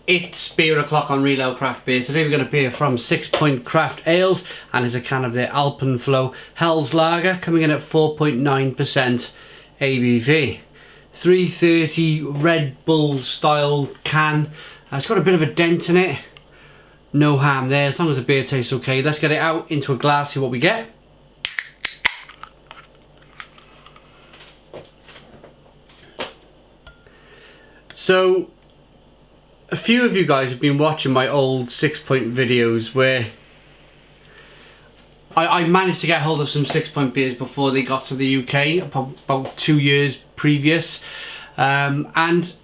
It's beer o'clock on Real Ale Craft Beer. Today we're going to beer from Sixpoint Craft Ales, and it's a can of their Alpenflo Helles Lager, coming in at 4.9% ABV. 330 Red Bull style can. It's got a bit of a dent in it. No harm there, as long as the beer tastes okay. Let's get it out into a glass, see what we get. So, a few of you guys have been watching my old Sixpoint videos where I managed to get hold of some Sixpoint beers before they got to the UK, about 2 years previous. And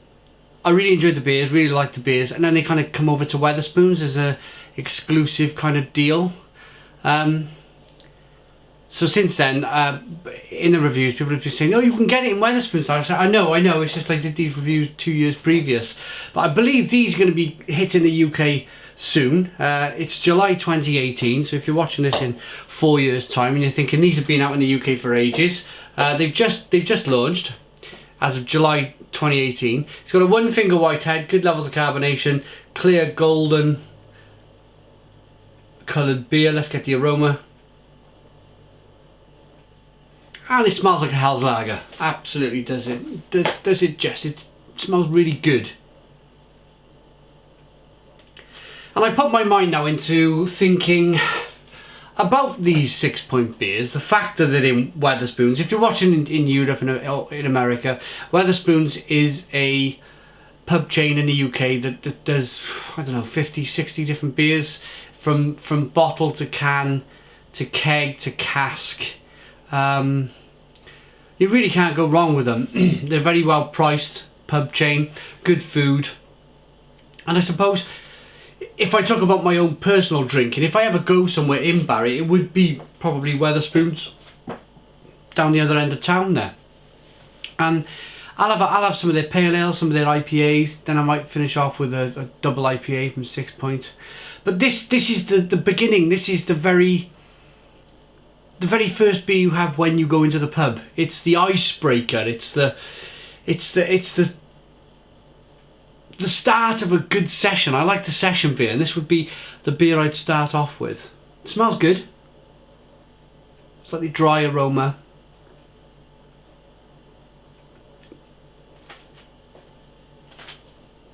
I really enjoyed the beers, really liked the beers, and then they kind of come over to Wetherspoons as a exclusive kind of deal. So since then, in the reviews, people have been saying, oh, you can get it in Wetherspoons. I said, I know, it's just I did these reviews 2 years previous. But I believe these are going to be hitting the UK soon. It's July 2018, so if you're watching this in 4 years' time and you're thinking these have been out in the UK for ages, they've just launched as of July 2018. It's got a one finger white head, good levels of carbonation, clear golden coloured beer. Let's get the aroma. And it smells like a Helles Lager. Absolutely does it. Does it just. It smells really good. And I put my mind now into thinking about these Sixpoint beers. The fact that they're in Wetherspoons. If you're watching in Europe and in America, Wetherspoons is a pub chain in the UK that does, I don't know, 50, 60 different beers. From bottle to can, to keg, to cask. You really can't go wrong with them. They're very well priced pub chain, good food. And I suppose if I talk about my own personal drinking, if I ever go somewhere in Barry, it would be probably Wetherspoons down the other end of town there. And I'll have some of their pale ale, some of their IPAs, then I might finish off with a double IPA from Sixpoint. But this is the beginning. This is the very first beer you have when you go into the pub. It's the icebreaker. It's the start of a good session. I like the session beer, and this would be the beer I'd start off with. It smells good. Slightly dry aroma.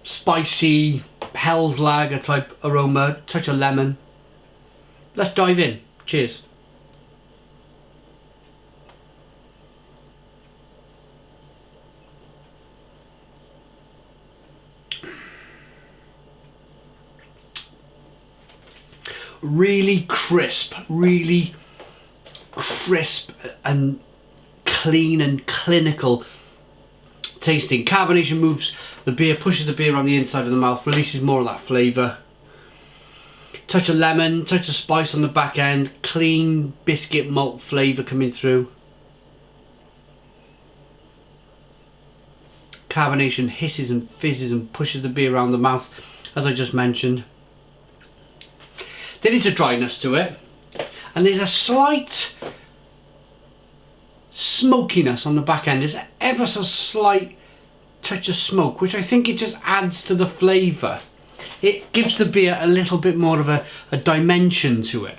Spicy Helles Lager type aroma, touch of lemon. Let's dive in. Cheers. Really crisp and clean and clinical tasting. Carbonation moves the beer, pushes the beer on the inside of the mouth, releases more of that flavour. Touch of lemon, touch of spice on the back end, clean biscuit malt flavour coming through. Carbonation hisses and fizzes and pushes the beer around the mouth, as I just mentioned. There is a dryness to it, and there's a slight smokiness on the back end. There's ever so slight touch of smoke, which I think it just adds to the flavour. It gives the beer a little bit more of a dimension to it.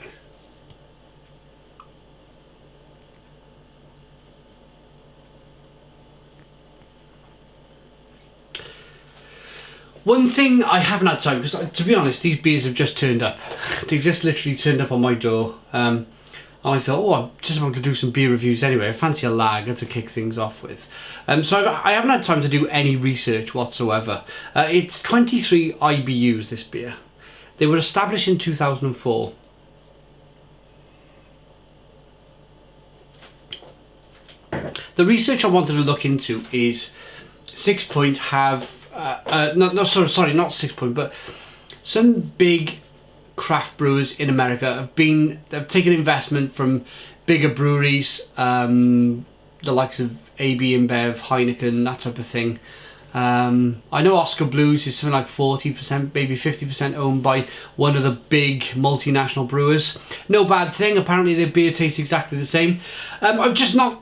One thing I haven't had time, because to be honest, these beers have just turned up. They just literally turned up on my door. And I thought, oh, I'm just about to do some beer reviews anyway. I fancy a lager to kick things off with. So I haven't had time to do any research whatsoever. It's 23 IBUs, this beer. They were established in 2004. The research I wanted to look into is Sixpoint have... not Sixpoint, but some big craft brewers in America have taken investment from bigger breweries, the likes of AB InBev, Heineken, that type of thing. I know Oscar Blues is something like 40%, maybe 50% owned by one of the big multinational brewers. No bad thing, apparently their beer tastes exactly the same. I've just not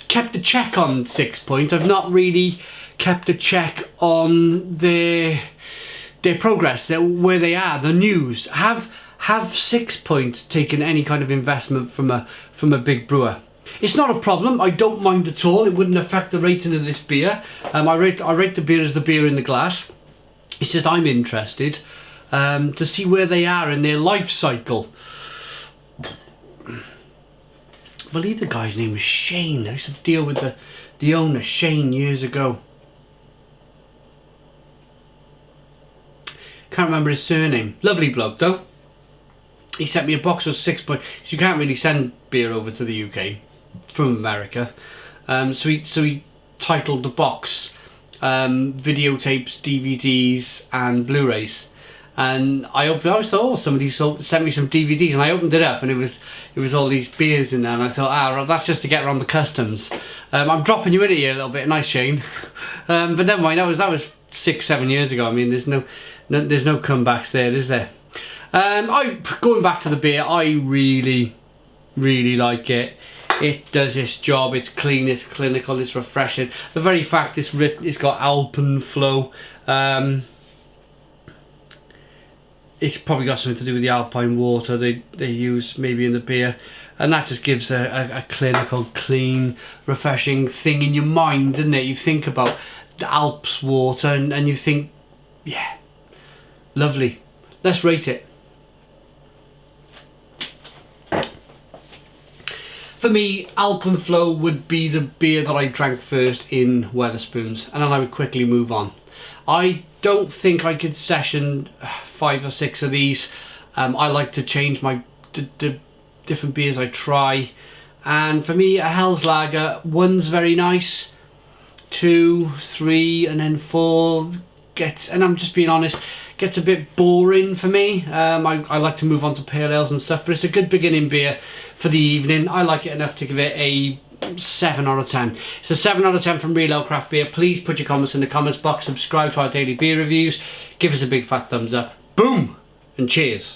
kept a check on Sixpoint. I've not really kept a check on their their progress, where they are, the news. Have Sixpoint taken any kind of investment from a big brewer? It's not a problem. I don't mind at all. It wouldn't affect the rating of this beer. I rate the beer as the beer in the glass. It's just I'm interested to see where they are in their life cycle. I believe the guy's name was Shane. I used to deal with the owner, Shane, years ago. Can't remember his surname. Lovely bloke though. He sent me a box of Sixpoint, because you can't really send beer over to the UK from America. So he titled the box videotapes, DVDs and Blu-rays. And I thought, oh, somebody sent me some DVDs, and I opened it up, and it was all these beers in there, and I thought, that's just to get around the customs. I'm dropping you in here a little bit, nice Shane. But never mind, that was 6-7 years ago. I mean, there's no comebacks there, is there? Going back to the beer, I really like it. It does its job. It's clean, it's clinical, it's refreshing. The very fact it's got Alpenflo. It's probably got something to do with the alpine water they use maybe in the beer, and that just gives a clinical, clean, refreshing thing in your mind, doesn't it? You think about the Alps water and you think, yeah, lovely. Let's rate it. For me, Alpenflo would be the beer that I drank first in Wetherspoons, and then I would quickly move on. I don't think I could session 5 or 6 of these. I like to change the different beers I try, and for me, a Hell's Lager, 1's very nice, 2, 3, and then 4 and I'm just being honest, gets a bit boring for me. I like to move on to pale ales and stuff, but it's a good beginning beer for the evening. I like it enough to give it a 7 out of 10. It's a 7 out of 10 from Real Ale Craft Beer. Please put your comments in the comments box, subscribe to our daily beer reviews, give us a big fat thumbs up. Boom! And cheers.